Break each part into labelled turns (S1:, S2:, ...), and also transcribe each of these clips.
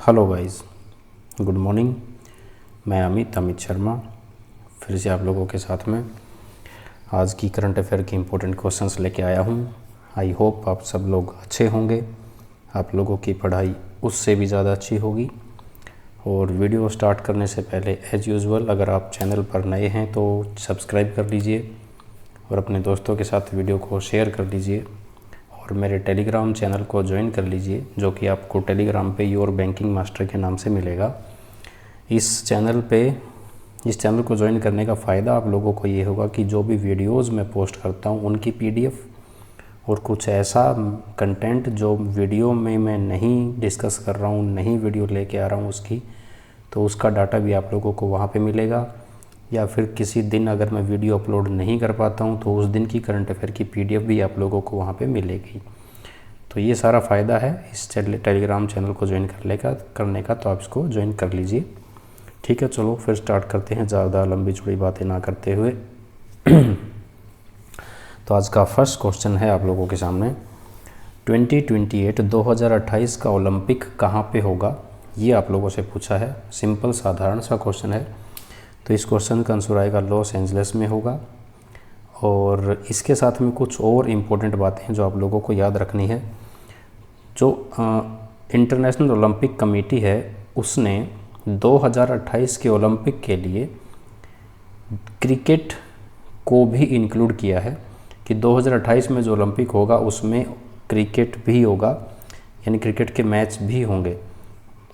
S1: Hello guys, good morning. मैं अमित शर्मा फिर से आप लोगों के साथ में आज की करंट अफेयर की इम्पोर्टेंट क्वेश्चंस लेके आया हूँ। आई होप आप सब लोग अच्छे होंगे, आप लोगों की पढ़ाई उससे भी ज़्यादा अच्छी होगी। और वीडियो स्टार्ट करने से पहले एज यूजुअल अगर आप चैनल पर नए हैं तो सब्सक्राइब कर लीजिए और अपने दोस्तों के साथ वीडियो को शेयर कर लीजिए और मेरे टेलीग्राम चैनल को ज्वाइन कर लीजिए, जो कि आपको टेलीग्राम पे योर बैंकिंग मास्टर के नाम से मिलेगा। इस चैनल को ज्वाइन करने का फ़ायदा आप लोगों को ये होगा कि जो भी वीडियोस मैं पोस्ट करता हूँ उनकी पीडीएफ और कुछ ऐसा कंटेंट जो वीडियो में मैं नहीं डिस्कस कर रहा हूँ, नहीं वीडियो लेके आ रहा हूँ उसकी, तो उसका डाटा भी आप लोगों को वहाँ पे मिलेगा। या फिर किसी दिन अगर मैं वीडियो अपलोड नहीं कर पाता हूँ तो उस दिन की करंट अफेयर की पीडीएफ भी आप लोगों को वहाँ पे मिलेगी। तो ये सारा फ़ायदा है इस टेलीग्राम चैनल को ज्वाइन करने का, तो आप इसको ज्वाइन कर लीजिए। ठीक है, चलो फिर स्टार्ट करते हैं ज़्यादा लंबी चौड़ी बातें ना करते हुए। तो आज का फर्स्ट क्वेश्चन है आप लोगों के सामने, 2028 का ओलंपिक कहाँ पे होगा, ये आप लोगों से पूछा है। सिंपल साधारण सा क्वेश्चन है। तो इस क्वेश्चन का आंसर आएगा लॉस एंजलिस में होगा। और इसके साथ में कुछ और इम्पोर्टेंट बातें हैं जो आप लोगों को याद रखनी है। जो इंटरनेशनल ओलंपिक कमेटी है उसने 2028 के ओलंपिक के लिए क्रिकेट को भी इंक्लूड किया है कि 2028 में जो ओलंपिक होगा उसमें क्रिकेट भी होगा, यानी क्रिकेट के मैच भी होंगे।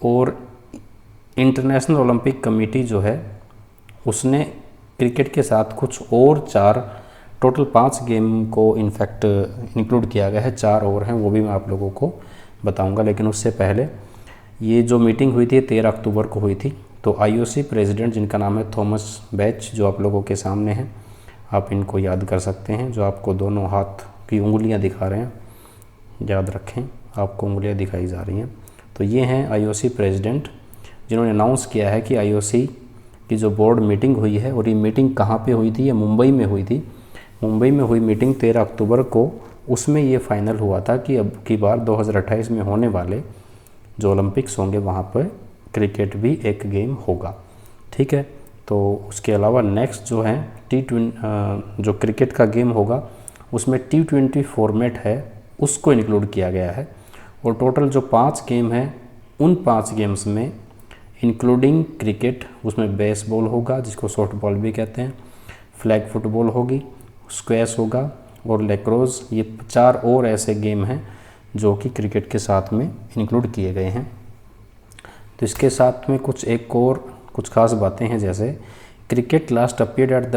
S1: और इंटरनेशनल ओलंपिक कमेटी जो है उसने क्रिकेट के साथ कुछ और टोटल 5 गेम को इनफैक्ट इंक्लूड किया गया है। 4 और हैं, वो भी मैं आप लोगों को बताऊंगा। लेकिन उससे पहले ये जो मीटिंग हुई थी 13 अक्टूबर को हुई थी। तो आईओसी प्रेसिडेंट जिनका नाम है थॉमस बैच, जो आप लोगों के सामने हैं, आप इनको याद कर सकते हैं। जो आपको दोनों हाथ की उंगलियां दिखा रहे हैं, याद रखें, आपको उंगलियां दिखाई जा रही हैं। तो ये हैं आईओसी प्रेसिडेंट जिन्होंने अनाउंस किया है कि आईओसी की जो बोर्ड मीटिंग हुई है, और ये मीटिंग कहाँ पे हुई थी, ये मुंबई में हुई थी। मुंबई में हुई मीटिंग 13 अक्टूबर को, उसमें ये फाइनल हुआ था कि अब की बार 2028 में होने वाले जो ओलंपिक्स होंगे वहाँ पर क्रिकेट भी एक गेम होगा। ठीक है, तो उसके अलावा नेक्स्ट जो है जो क्रिकेट का गेम होगा उसमें T20 फॉर्मेट है, उसको इंक्लूड किया गया है। और टोटल जो 5 गेम हैं उन 5 गेम्स में इंक्लूडिंग क्रिकेट, उसमें बेसबॉल होगा जिसको सॉफ्टबॉल भी कहते हैं, फ्लैग फुटबॉल होगी, स्क्वैश होगा और लैक्रोस। ये 4 और ऐसे गेम हैं जो कि क्रिकेट के साथ में इंक्लूड किए गए हैं। तो इसके साथ में कुछ खास बातें हैं, जैसे cricket last appeared at the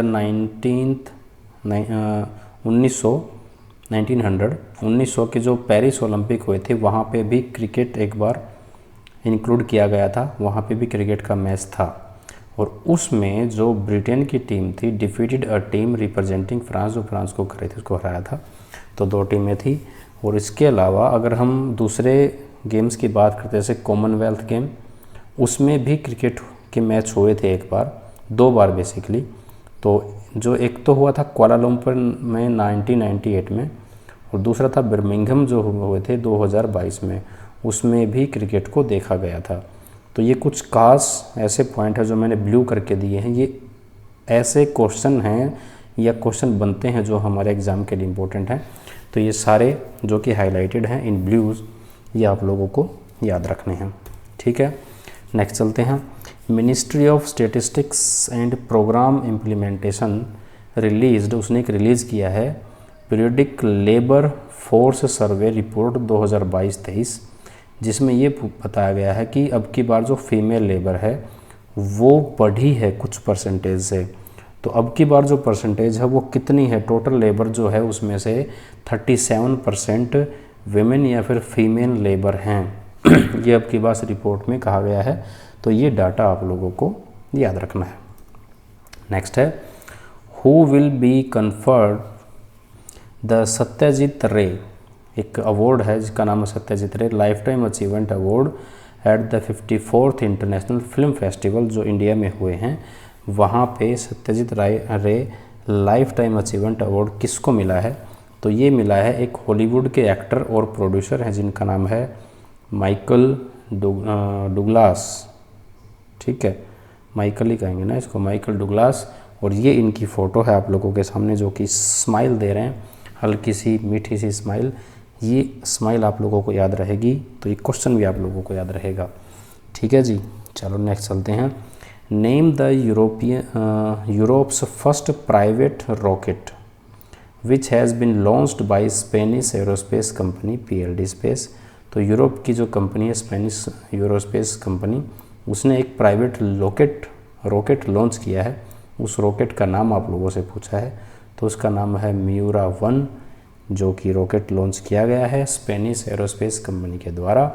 S1: 1900 के जो पेरिस ओलंपिक हुए थे वहाँ पे भी क्रिकेट एक बार इंक्लूड किया गया था, वहाँ पे भी क्रिकेट का मैच था। और उसमें जो ब्रिटेन की टीम थी defeated a team representing France, जो फ्रांस को उसको हराया था। तो 2 टीमें थी। और इसके अलावा अगर हम दूसरे गेम्स की बात करते हैं, जैसे कॉमनवेल्थ गेम, उसमें भी क्रिकेट के मैच हुए थे 2 बार बेसिकली। तो जो एक तो हुआ था कुआलालंपुर में 1998 में, और दूसरा था बर्मिंघम जो हुए थे 2022 में, उसमें भी क्रिकेट को देखा गया था। तो ये कुछ खास ऐसे पॉइंट है जो मैंने ब्लू करके दिए हैं। ये ऐसे क्वेश्चन हैं या क्वेश्चन बनते हैं जो हमारे एग्ज़ाम के लिए इम्पोर्टेंट हैं। तो ये सारे जो कि हाईलाइटेड हैं इन ब्लूज़, ये आप लोगों को याद रखने हैं। ठीक है, नेक्स्ट चलते हैं। Ministry of statistics and programme implementation उसने एक रिलीज़ किया है periodic labour force survey report 2022-23, जिसमें ये बताया गया है कि अब की बार जो फीमेल लेबर है वो बढ़ी है कुछ परसेंटेज से। तो अब की बार जो परसेंटेज है वो कितनी है, टोटल लेबर जो है उसमें से 37% विमेन या फिर फीमेल लेबर हैं। ये अब की बार रिपोर्ट में कहा गया है। तो ये डाटा आप लोगों को याद रखना है। नेक्स्ट है, who will be conferred the Satyajit रे, एक अवार्ड है जिसका नाम है सत्यजीत रे life time achievement award at the 54th international film festival, जो इंडिया में हुए हैं। वहाँ पे सत्यजीत रे लाइफ टाइम अचीवमेंट अवार्ड किसको मिला है, तो ये मिला है एक हॉलीवुड के एक्टर और प्रोड्यूसर हैं जिनका नाम है माइकल डुगलास, ठीक है, माइकल ही कहेंगे ना इसको, माइकल डुगलास। और ये इनकी फ़ोटो है आप लोगों के सामने, जो कि स्माइल दे रहे हैं, हल्की सी मीठी सी स्माइल। ये स्माइल आप लोगों को याद रहेगी, तो ये क्वेश्चन भी आप लोगों को याद रहेगा, ठीक है जी। चलो नेक्स्ट चलते हैं। Name the Europe's first private rocket which has been launched by Spanish aerospace company PLD space. तो यूरोप की जो कंपनी है स्पेनिश एरोस्पेस कंपनी, उसने एक प्राइवेट रॉकेट लॉन्च किया है। उस रॉकेट का नाम आप लोगों से पूछा है, तो उसका नाम है म्यूरा 1, जो कि रॉकेट लॉन्च किया गया है स्पेनिश एरोस्पेस कंपनी के द्वारा।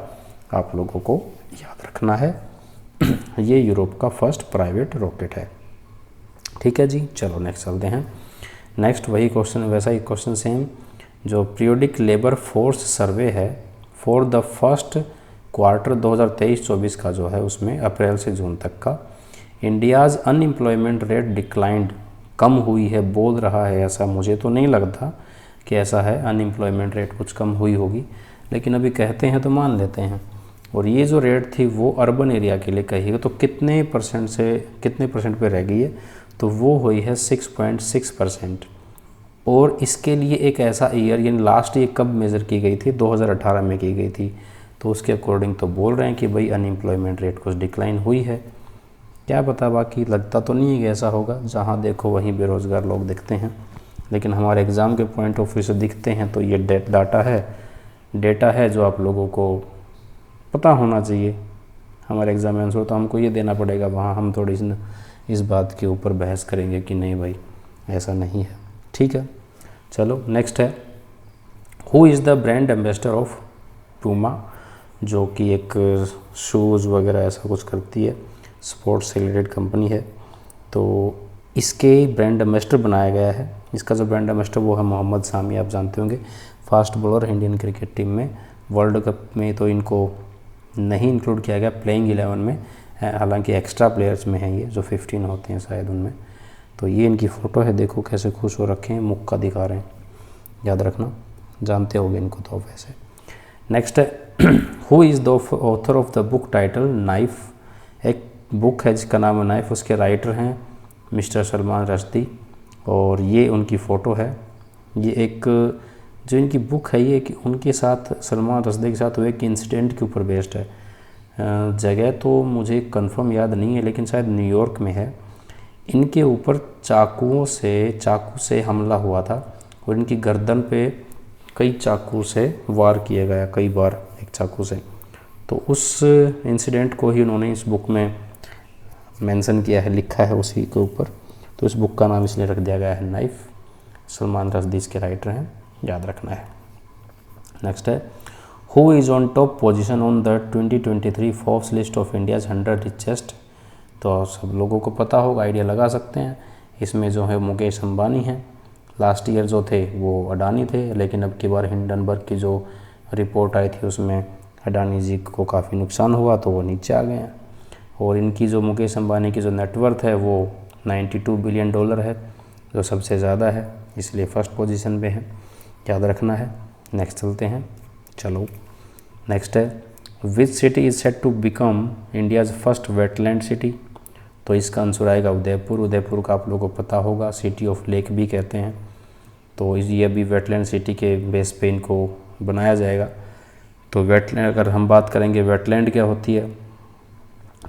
S1: आप लोगों को याद रखना है ये यूरोप का फर्स्ट प्राइवेट रॉकेट है, ठीक है जी। चलो नेक्स्ट चलते हैं। नेक्स्ट वही क्वेश्चन, वैसा ही क्वेश्चन सेम, जो पीरियोडिक लेबर फोर्स सर्वे है फॉर द फर्स्ट क्वार्टर 2023-24 का जो है, उसमें अप्रैल से जून तक का इंडियाज़ अनएम्प्लॉयमेंट रेट डिक्लाइंड, कम हुई है बोल रहा है। ऐसा मुझे तो नहीं लगता कि ऐसा है, अनएम्प्लॉयमेंट रेट कुछ कम हुई होगी, लेकिन अभी कहते हैं तो मान लेते हैं। और ये जो रेट थी वो अर्बन एरिया के लिए कही है, तो कितने परसेंट से कितने परसेंट पे रह गई है, तो वो हुई है 6.6%। और इसके लिए एक ऐसा ईयर, यानी लास्ट ये कब मेज़र की गई थी, 2018 में की गई थी, तो उसके अकॉर्डिंग तो बोल रहे हैं कि भाई अनएम्प्लॉयमेंट रेट कुछ डिक्लाइन हुई है। क्या पता, बाकी लगता तो नहीं है कि ऐसा होगा, जहाँ देखो वहीं बेरोज़गार लोग दिखते हैं, लेकिन हमारे एग्ज़ाम के पॉइंट ऑफ व्यू से दिखते हैं। तो ये डेटा है जो आप लोगों को पता होना चाहिए। हमारे एग्ज़ाम में आंसर तो हमको ये देना पड़ेगा, वहाँ हम थोड़ी इस बात के ऊपर बहस करेंगे कि नहीं भाई ऐसा नहीं है, ठीक है। चलो नेक्स्ट है, who is the brand ambassador of Puma, जो कि एक शूज़ वगैरह ऐसा कुछ करती है, स्पोर्ट्स से रिलेटेड कंपनी है। तो इसके ब्रांड एम्बेसडर बनाया गया है। इसका जो ब्रांड एम्बेसडर वो है मोहम्मद सामी, आप जानते होंगे, fast bowler Indian cricket team में। वर्ल्ड कप में तो इनको नहीं इंक्लूड किया गया प्लेइंग 11 में, हालांकि एक्स्ट्रा प्लेयर्स में है ये, जो 15 होते हैं शायद उनमें। तो ये इनकी फ़ोटो है, देखो कैसे खुश हो रखे हैं, मुक्का दिखा रहे हैं, याद रखना, जानते होगे इनको तो वैसे। नेक्स्ट है, who is the author of the book title knife. एक बुक है जिसका नाम है नाइफ, उसके राइटर हैं मिस्टर सलमान रश्दी, और ये उनकी फ़ोटो है। ये एक जो इनकी बुक है, ये कि उनके साथ सलमान रश्दी के साथ हुए एक इंसिडेंट के ऊपर बेस्ड है। जगह तो मुझे कंफर्म याद नहीं है, लेकिन शायद न्यूयॉर्क में है। इनके ऊपर चाकू से हमला हुआ था, और इनकी गर्दन पे कई चाकू से वार किया गया, कई बार एक चाकू से। तो उस इंसिडेंट को ही उन्होंने इस बुक में मेंशन किया है, लिखा है उसी के ऊपर। तो इस बुक का नाम इसलिए रख दिया गया है नाइफ। सलमान रश्दी इसके राइटर हैं, याद रखना है। नेक्स्ट है, who is on top position on the 2023 Forbes list of India's 100 richest. तो सब लोगों को पता होगा, आइडिया लगा सकते हैं। इसमें जो है मुकेश अंबानी हैं, लास्ट ईयर जो थे वो अडानी थे, लेकिन अब की बार हिंडनबर्ग की जो रिपोर्ट आई थी उसमें अडानी जी को काफ़ी नुकसान हुआ, तो वो नीचे आ गए हैं। और इनकी जो मुकेश अंबानी की जो नेटवर्थ है वो $92 बिलियन है, जो सबसे ज़्यादा है, इसलिए फर्स्ट पोजीशन पे है, याद रखना है। नेक्स्ट चलते हैं। चलो नेक्स्ट है, which city is set to become India's first wetland city. तो इसका आंसर आएगा उदयपुर। उदयपुर का आप लोगों को पता होगा, सिटी ऑफ लेक भी कहते हैं। तो ये अभी वेटलैंड सिटी के बेस पे इनको बनाया जाएगा। तो वेटलैंड, अगर हम बात करेंगे वेटलैंड क्या होती है,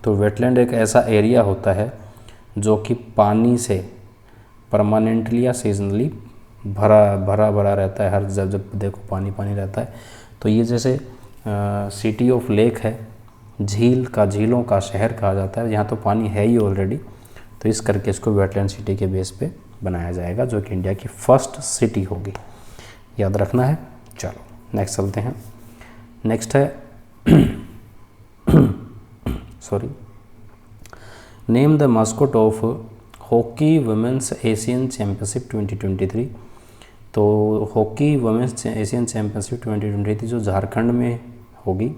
S1: तो वेटलैंड एक ऐसा एरिया होता है जो कि पानी से परमानेंटली या सीजनली भरा रहता है। हर जब देखो पानी रहता है। तो ये जैसे सिटी ऑफ लेक है, झीलों का शहर कहा जाता है, यहाँ तो पानी है ही ऑलरेडी। तो इस करके इसको वेटलैंड सिटी के बेस पे बनाया जाएगा, जो कि इंडिया की फर्स्ट सिटी होगी, याद रखना है। चलो नेक्स्ट चलते हैं। नेक्स्ट है sorry, name the mascot of hockey women's Asian championship 2023। तो हॉकी वुमेन्स एशियन चैम्पियनशिप 2023 जो झारखंड में होगी,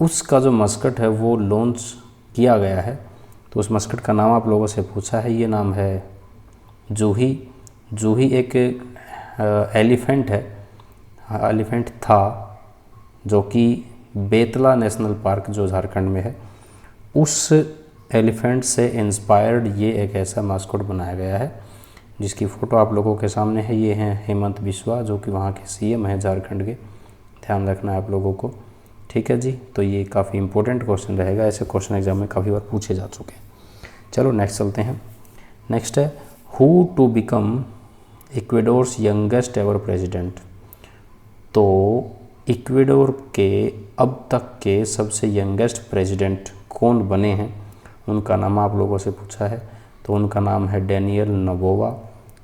S1: उसका जो मस्कट है वो लॉन्च किया गया है। तो उस मस्कट का नाम आप लोगों से पूछा है, ये नाम है जूही। जूही एक एलिफेंट है, एलिफेंट था, जो कि बेतला नेशनल पार्क जो झारखंड में है, उस एलिफेंट से इंस्पायर्ड ये एक ऐसा मास्कोट बनाया गया है जिसकी फ़ोटो आप लोगों के सामने है। ये हैं हेमंत बिस्वा जो कि वहाँ के सीएम हैं झारखंड के, ध्यान रखना है आप लोगों को, ठीक है जी। तो ये काफ़ी इंपॉर्टेंट क्वेश्चन रहेगा, ऐसे क्वेश्चन एग्जाम में काफ़ी बार पूछे जा चुके हैं। चलो नेक्स्ट चलते हैं। नेक्स्ट है who to become Ecuador's youngest ever president. तो इक्वेडोर के अब तक के सबसे यंगेस्ट प्रेसिडेंट कौन बने हैं, उनका नाम आप लोगों से पूछा है। तो उनका नाम है डेनियल नोबोवा।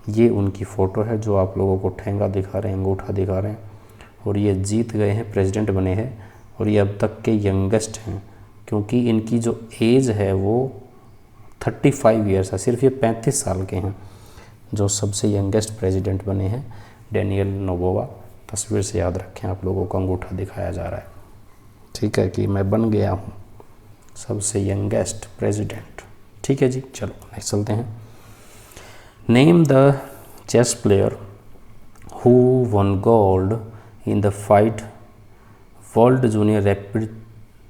S1: ये उनकी फ़ोटो है जो आप लोगों को ठेंगा दिखा रहे हैं, अंगूठा दिखा रहे हैं, और ये जीत गए हैं, प्रेसिडेंट बने हैं, और ये अब तक के यंगेस्ट हैं क्योंकि इनकी जो एज है वो 35 ईयर्स है, सिर्फ ये 35 साल के हैं जो सबसे यंगेस्ट प्रेसिडेंट बने हैं, डेनियल नोबोवा। तस्वीर से याद रखें, आप लोगों को अंगूठा दिखाया जा रहा है, ठीक है, कि मैं बन गया हूँ सबसे यंगेस्ट प्रेसिडेंट, ठीक है जी। चलो नेक्स्ट चलते हैं। Name the chess player who won gold in the FIDE world junior rapid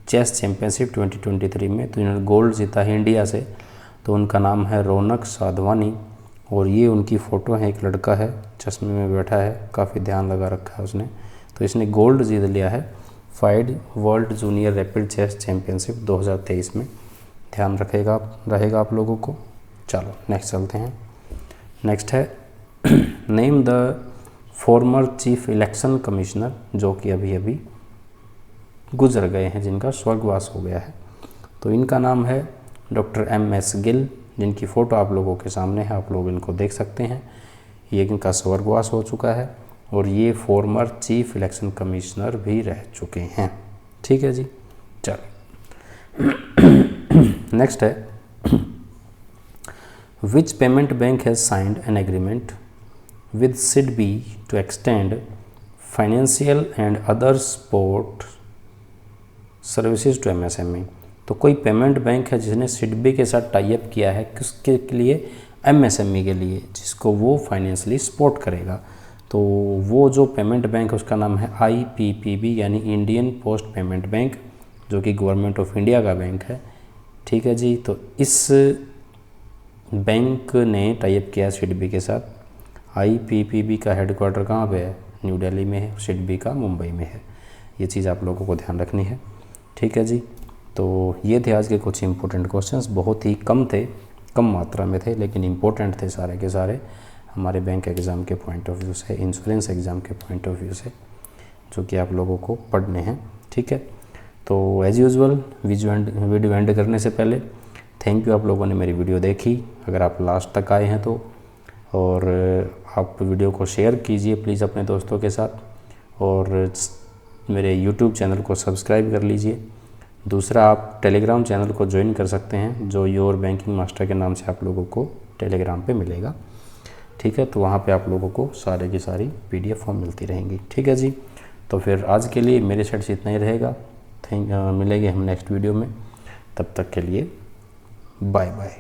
S1: chess championship 2023 में। तो इन्होंने गोल्ड जीता है इंडिया से, तो उनका नाम है रौनक साधवानी, और ये उनकी फ़ोटो है, एक लड़का है चश्मे में बैठा है, काफ़ी ध्यान लगा रखा है उसने। तो इसने गोल्ड जीत लिया है FIDE world junior rapid chess championship 2023 में, ध्यान रहेगा आप लोगों को। चलो नेक्स्ट चलते हैं। नेक्स्ट है name the former chief election commissioner जो कि अभी अभी गुजर गए हैं, जिनका स्वर्गवास हो गया है। तो इनका नाम है डॉक्टर MS गिल, जिनकी फ़ोटो आप लोगों के सामने है, आप लोग इनको देख सकते हैं। ये इनका स्वर्गवास हो चुका है और ये फॉर्मर चीफ इलेक्शन कमिश्नर भी रह चुके हैं, ठीक है जी। चलो नेक्स्ट है which payment bank has signed an agreement with SIDBI to extend financial and other support services to MSME। तो कोई पेमेंट बैंक है जिसने SIDBI के साथ टाई अप किया है, किसके लिए, MSME के लिए, जिसको वो फाइनेंशियली सपोर्ट करेगा। तो वो जो पेमेंट बैंक है उसका नाम है IPPB यानी इंडियन पोस्ट पेमेंट बैंक, जो कि गवर्नमेंट ऑफ इंडिया का बैंक है, ठीक है जी। तो इस बैंक ने टाई अप किया SIDBI के साथ। IPPB का हेडक्वार्टर कहाँ पे है, न्यू दिल्ली में है, SIDBI का मुंबई में है। ये चीज़ आप लोगों को ध्यान रखनी है, ठीक है जी। तो ये थे आज के कुछ इंपॉर्टेंट क्वेश्चंस, बहुत ही कम थे, कम मात्रा में थे, लेकिन इम्पोर्टेंट थे सारे के सारे हमारे बैंक एग्ज़ाम के पॉइंट ऑफ व्यू से, इंश्योरेंस एग्ज़ाम के पॉइंट ऑफ व्यू से, जो कि आप लोगों को पढ़ने हैं, ठीक है। तो एज़ यूजुअल वीडियो एंड करने से पहले थैंक यू, आप लोगों ने मेरी वीडियो देखी, अगर आप लास्ट तक आए हैं तो, और आप वीडियो को शेयर कीजिए प्लीज़ अपने दोस्तों के साथ, और मेरे YouTube चैनल को सब्सक्राइब कर लीजिए। दूसरा, आप टेलीग्राम चैनल को ज्वाइन कर सकते हैं जो योर बैंकिंग मास्टर के नाम से आप लोगों को टेलीग्राम पे मिलेगा, ठीक है। तो वहाँ पे आप लोगों को सारे की सारी PDF फॉर्म मिलती रहेंगी, ठीक है जी। तो फिर आज के लिए मेरे साइड से इतना ही रहेगा। मिलेंगे हम नेक्स्ट वीडियो में, तब तक के लिए बाय बाय।